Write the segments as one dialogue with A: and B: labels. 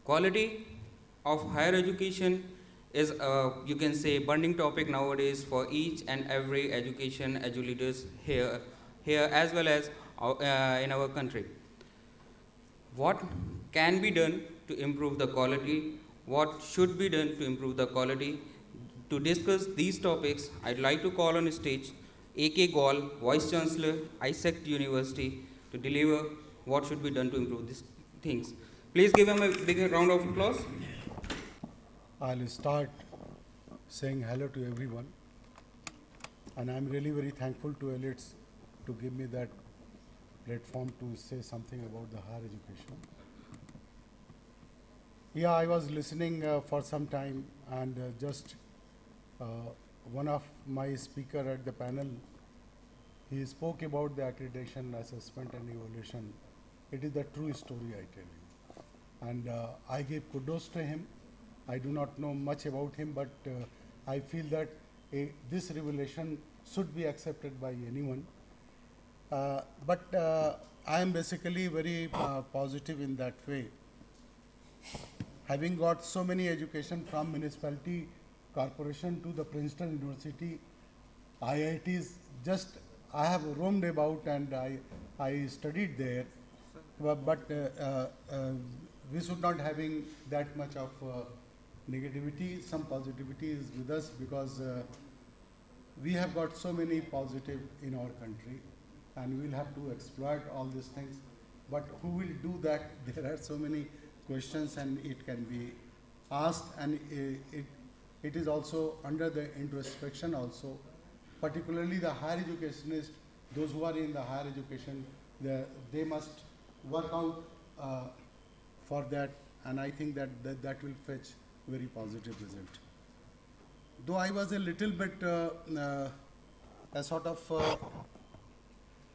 A: Quality of higher education is, you can say, burning topic nowadays for each and every education leaders here as well as in our country. What can be done to improve the quality? What should be done to improve the quality? To discuss these topics, I'd like to call on stage A.K. Gwal, Vice Chancellor, AISECT University, to deliver what should be done to improve these things. Please give him a big round of applause.
B: I'll start saying hello to everyone, and I'm really very thankful to Elites to give me that platform to say something about the higher education. Yeah, I was listening for some time, and just one of my speaker at the panel, he spoke about the accreditation, assessment and evaluation. It is the true story, I tell you. And I give kudos to him. I do not know much about him, but I feel that this revelation should be accepted by anyone. But I am basically very positive in that way. Having got so many education from municipality, corporation to the Princeton University, IITs, just I have roamed about and I studied there, but we should not having that much of negativity. Some positivity is with us because we have got so many positive in our country, and we'll have to exploit all these things. But who will do that? There are so many questions, and it can be asked, and it is also under the introspection also. Particularly the higher educationists, those who are in the higher education, they must work out for that, and I think that will fetch very positive result. Though I was a little bit a sort of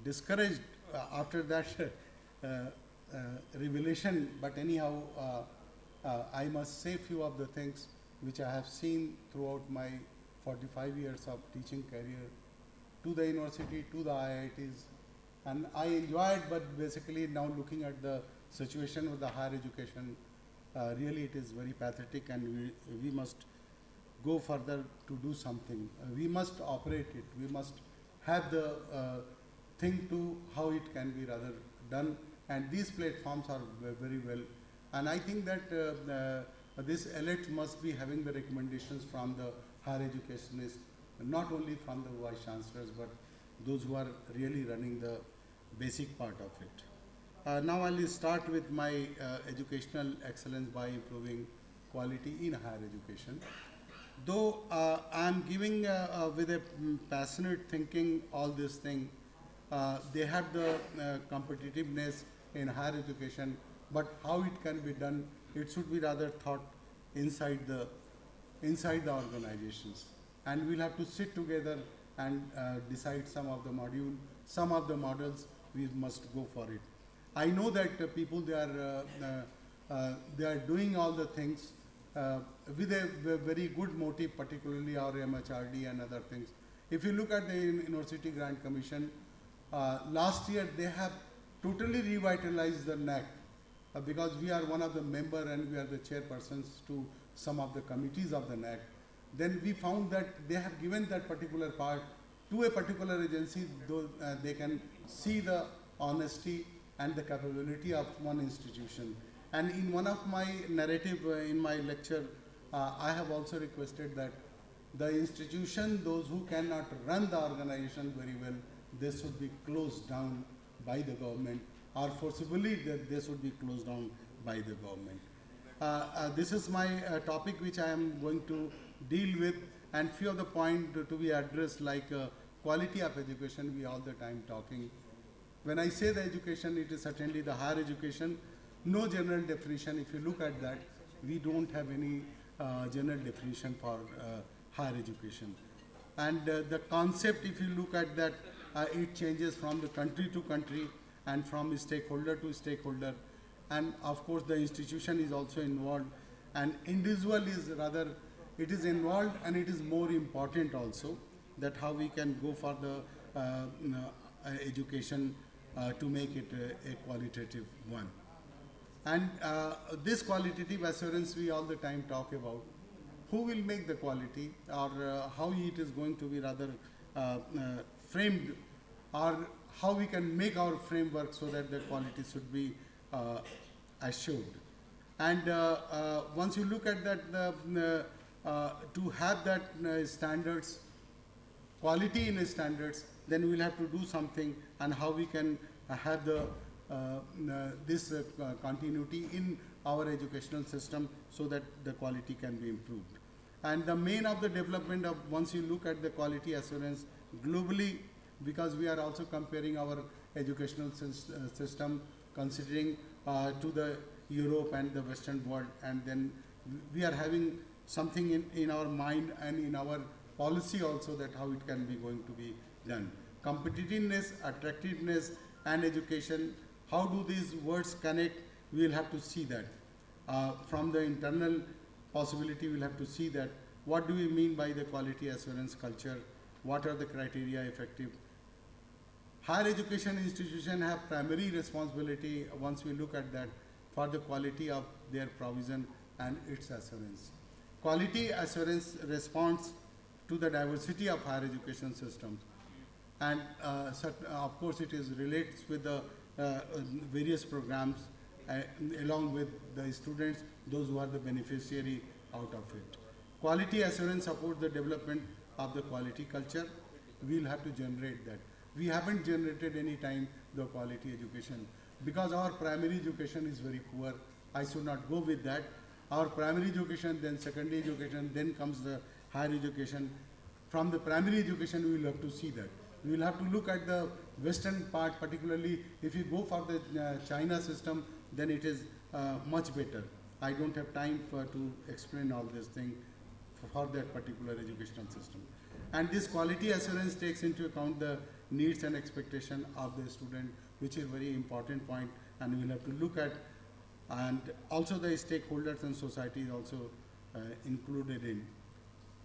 B: discouraged after that revelation, but anyhow, I must say few of the things which I have seen throughout my 45 years of teaching career to the university, to the IITs, and I enjoyed, but basically now looking at the situation with the higher education, really it is very pathetic, and we must go further to do something. We must operate it. We must have the think to how it can be rather done, and these platforms are very well. And I think that this elite must be having the recommendations from the higher educationists, not only from the vice chancellors, but those who are really running the basic part of it. Now I'll start with my educational excellence by improving quality in higher education. Though I'm giving with a passionate thinking all this thing, they have the competitiveness in higher education, but how it can be done, it should be rather thought inside the organizations. And we'll have to sit together and decide some of the models, we must go for it. I know that people, they are doing all the things with a very good motive, particularly our MHRD and other things. If you look at the University Grant Commission, last year they have totally revitalized the NAC because we are one of the member and we are the chairpersons to some of the committees of the NAC. Then we found that they have given that particular part to a particular agency, though they can see the honesty and the capability of one institution. And in one of my narrative in my lecture, I have also requested that the institution, those who cannot run the organization very well, they should be closed down by the government, or forcibly that they should be closed down by the government. This is my topic which I am going to deal with, and few of the points to be addressed, like quality of education, we all the time talking. When I say the education, it is certainly the higher education. No general definition. If you look at that, we don't have any general definition for higher education. And the concept, if you look at that, it changes from the country to country and from stakeholder to stakeholder. And of course, the institution is also involved, and individual is rather, it is involved, and it is more important also that how we can go for the education to make it a qualitative one. And this qualitative assurance we all the time talk about. Who will make the quality, or how it is going to be rather framed, or how we can make our framework so that the quality should be assured. And once you look at that, to have that standards, quality in standards, then we will have to do something, and how we can have the this continuity in our educational system so that the quality can be improved. And the main of the development of, once you look at the quality assurance globally, because we are also comparing our educational system considering to the Europe and the Western world, and then we are having something in our mind and in our policy also, that how it can be going to be done. Competitiveness, attractiveness and education, how do these words connect? We will have to see that. From the internal possibility, we will have to see that what do we mean by the quality assurance culture, what are the criteria effective. Higher education institutions have primary responsibility, once we look at that, for the quality of their provision and its assurance. Quality assurance responds to the diversity of higher education systems, and of course it is relates with the various programs along with the students, those who are the beneficiary out of it. Quality assurance supports the development of the quality culture. We will have to generate that. We haven't generated any time the quality education, because our primary education is very poor. I should not go with that. Our primary education, then secondary education, then comes the higher education. From the primary education, we will have to see that. We will have to look at the Western part, particularly if you go for the China system, then it is much better. I don't have time to explain all this thing for that particular educational system. And this quality assurance takes into account the needs and expectation of the student, which is a very important point, and we will have to look at, and also the stakeholders and society is also included in.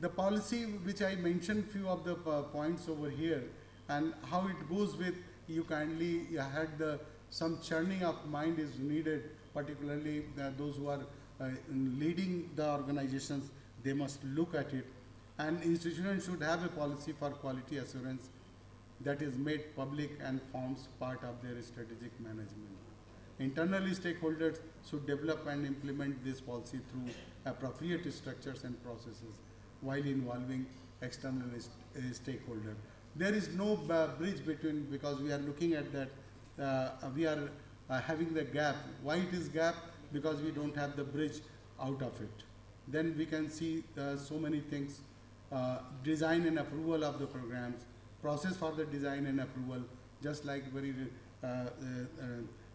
B: The policy which I mentioned few of the points over here, and how it goes with, you kindly had some churning of mind is needed, particularly those who are leading the organizations, they must look at it. And institutions should have a policy for quality assurance that is made public and forms part of their strategic management. Internally, stakeholders should develop and implement this policy through appropriate structures and processes while involving external stakeholders. There is no bridge between, because we are looking at that, we are having the gap. Why it is gap? Because we don't have the bridge out of it. Then we can see so many things, design and approval of the programs, process for the design and approval, just like very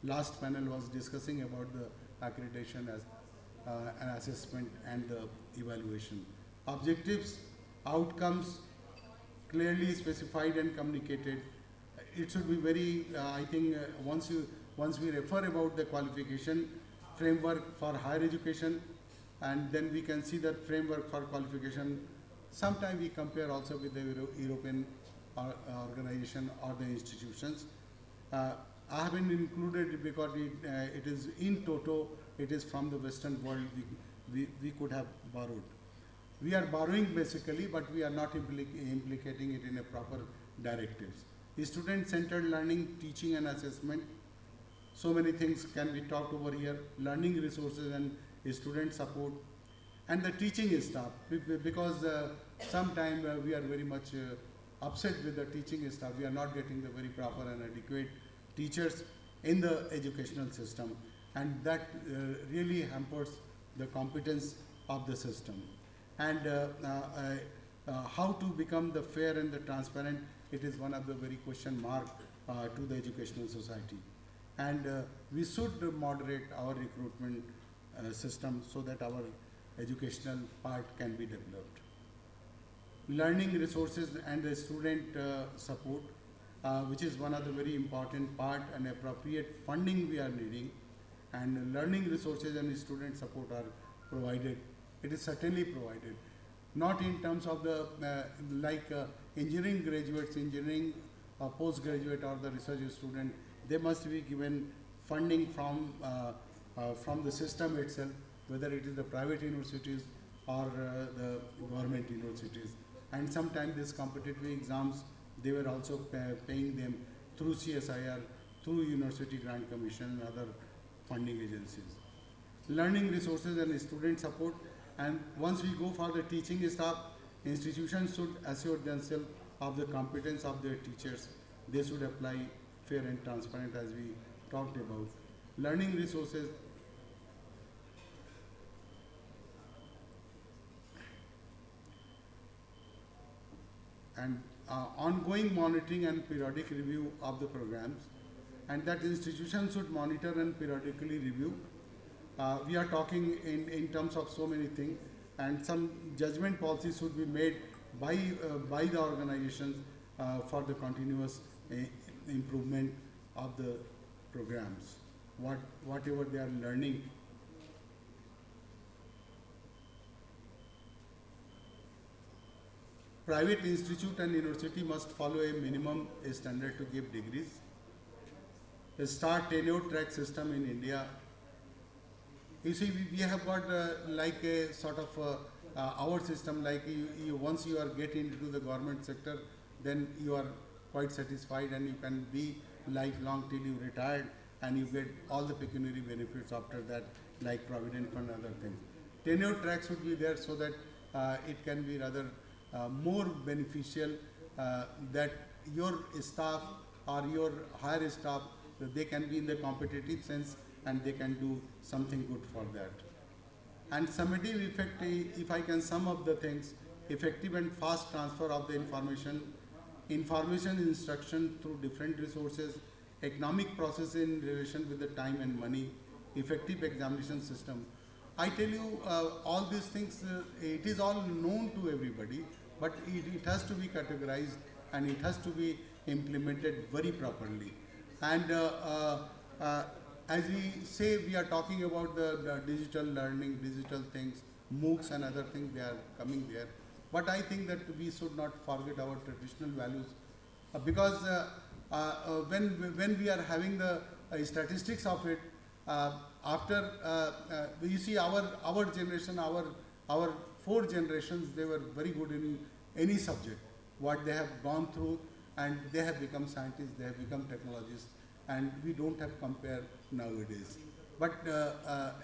B: last panel was discussing about the accreditation as an assessment and the evaluation. Objectives, outcomes, clearly specified and communicated. It should be very, I think, once we refer about the qualification framework for higher education, and then we can see that framework for qualification. Sometimes we compare also with the European organization or the institutions. I haven't included because it is in toto, it is from the Western world, we could have borrowed. We are borrowing basically, but we are not implicating it in a proper directives. Student-centered learning, teaching and assessment. So many things can be talked over here. Learning resources and student support. And the teaching staff, because sometimes we are very much upset with the teaching staff. We are not getting the very proper and adequate teachers in the educational system. And that really hampers the competence of the system. And how to become the fair and the transparent, it is one of the very question mark to the educational society. And we should moderate our recruitment system so that our educational part can be developed. Learning resources and the student support, which is one of the very important part, and appropriate funding we are needing, and learning resources and student support are provided. It is certainly provided, not in terms of the engineering graduates, engineering postgraduate or the research student, they must be given funding from from the system itself, whether it is the private universities or the government universities. And sometimes these competitive exams, they were also paying them through CSIR, through University Grant Commission and other funding agencies. Learning resources and student support. And once we go for the teaching staff, institutions should assure themselves of the competence of their teachers. They should apply fair and transparent, as we talked about. Learning resources. And ongoing monitoring and periodic review of the programs, and that institutions should monitor and periodically review. We are talking in terms of so many things, and some judgment policies should be made by the organizations for the continuous improvement of the programs, whatever they are learning. Private institute and university must follow a minimum standard to give degrees. A star tenure track system in India. You see, we have got like a sort of our system, like once you are getting into the government sector, then you are quite satisfied and you can be lifelong till you retired, and you get all the pecuniary benefits after that, like provident fund and other things. Tenure tracks should be there so that it can be rather more beneficial, that your staff or your higher staff, they can be in the competitive sense and they can do something good for that. And summative effect, if I can sum up the things, effective and fast transfer of the information instruction through different resources, economic process in relation with the time and money, effective examination system. I tell you, all these things, it is all known to everybody, but it has to be categorized and it has to be implemented very properly. And as we say, we are talking about the digital learning, digital things, MOOCs and other things, they are coming there. But I think that we should not forget our traditional values, because when we are having the statistics of it, after you see our generation, our 4 generations, they were very good in any subject, what they have gone through, and they have become scientists, they have become technologists, and we don't have compare nowadays. But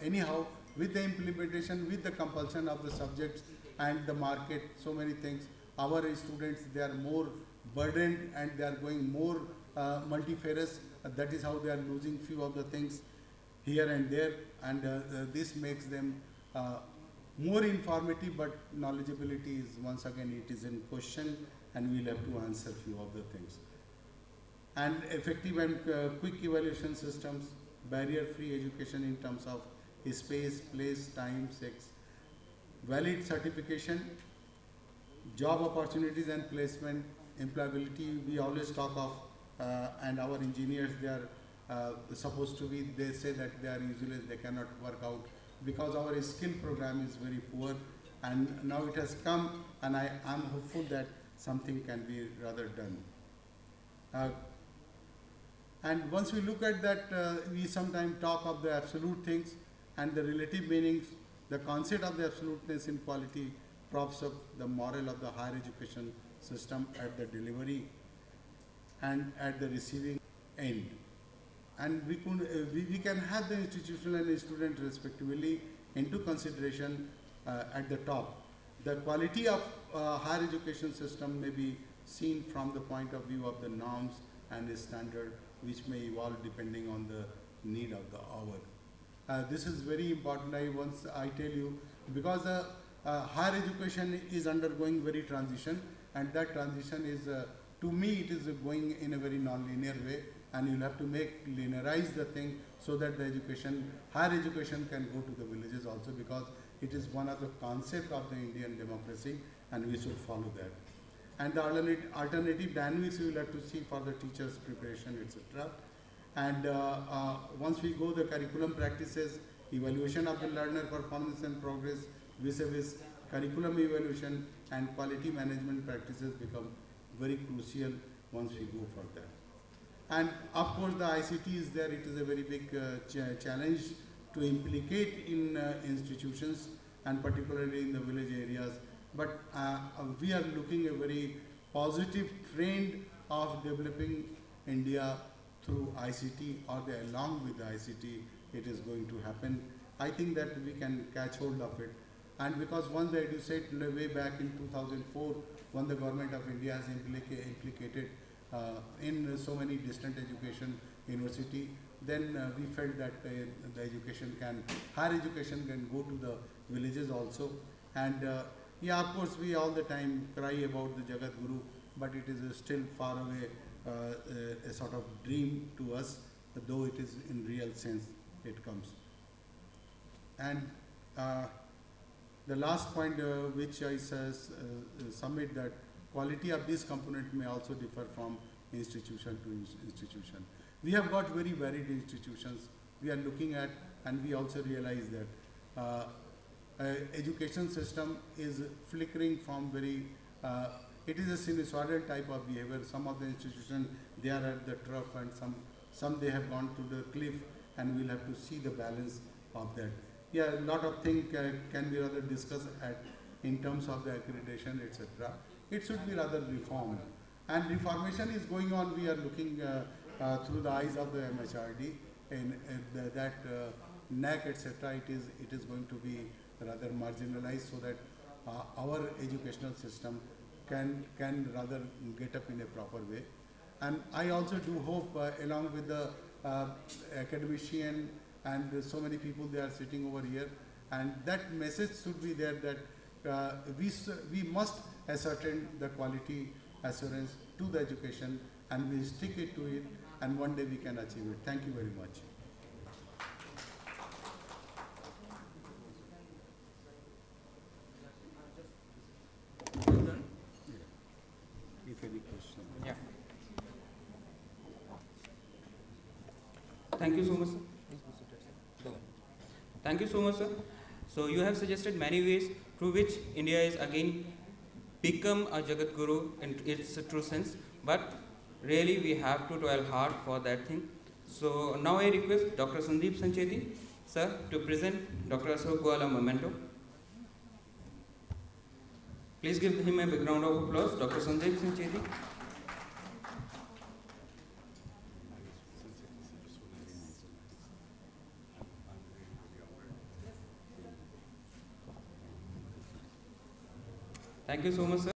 B: anyhow, with the implementation, with the compulsion of the subjects and the market, so many things, our students, they are more burdened and they are going more multifarious. That is how they are losing few of the things here and there, and this makes them more informative, but knowledgeability is, once again, it is in question, and we'll have to answer few of the things. And effective and quick evaluation systems, barrier-free education in terms of space, place, time, sex, valid certification, job opportunities and placement, employability. We always talk of, and our engineers, they are supposed to be, they say that they are useless, they cannot work out, because our skill program is very poor, and now it has come, and I am hopeful that something can be rather done. And once we look at that, we sometimes talk of the absolute things and the relative meanings. The concept of the absoluteness in quality props up the moral of the higher education system at the delivery and at the receiving end. And we can have the institutional and student respectively into consideration at the top. The quality of higher education system may be seen from the point of view of the norms and the standard, which may evolve depending on the need of the hour. This is very important. I tell you, because higher education is undergoing very transition, and that transition is, to me, it is going in a very non-linear way, and you'll have to linearize the thing so that the higher education can go to the villages also, because it is one of the concepts of the Indian democracy, and we should follow that. And the alternative dynamics we will have to see for the teachers' preparation, etc. And once we go the curriculum practices, evaluation of the learner performance and progress, vis-a-vis curriculum evaluation and quality management practices become very crucial once we go for that. And of course the ICT is there. It is a very big challenge to implicate in institutions and particularly in the village areas. But we are looking a very positive trend of developing India through ICT, or along with the ICT, it is going to happen. I think that we can catch hold of it. And because once the EduSet way back in 2004, when the government of India has implicated in so many distant education university, then we felt that the education higher education can go to the villages also. And yeah, of course, we all the time cry about the Jagat Guru, but it is still far away, a sort of dream to us, though it is in real sense it comes. And the last point which I submit, that quality of this component may also differ from institution to institution. We have got very varied institutions we are looking at, and we also realize that education system is flickering from very, it is a sinusoidal type of behavior. Some of the institutions, they are at the trough, and some they have gone to the cliff, and we'll have to see the balance of that. Yeah, a lot of things can be rather discussed in terms of the accreditation, etc. It should be rather reformed. And reformation is going on. We are looking through the eyes of the MHRD, and that NAC, etc. It is going to be rather marginalized, so that our educational system can rather get up in a proper way. And I also do hope, along with the academician and so many people, they are sitting over here, and that message should be there, that we must ascertain the quality assurance to the education, and we stick it to it, and one day we can achieve it. Thank you very much. If any question.
A: Yeah. Thank you so much, sir. Thank you so much, sir. So you have suggested many ways through which India is again become a Jagat Guru in its true sense, but really we have to toil hard for that thing. So now I request Dr. Sandeep Sancheti, sir, to present Dr. Ashok Gwal a memento. Please give him a big round of applause, Dr. Sandeep Sancheti. Thank you so much, sir.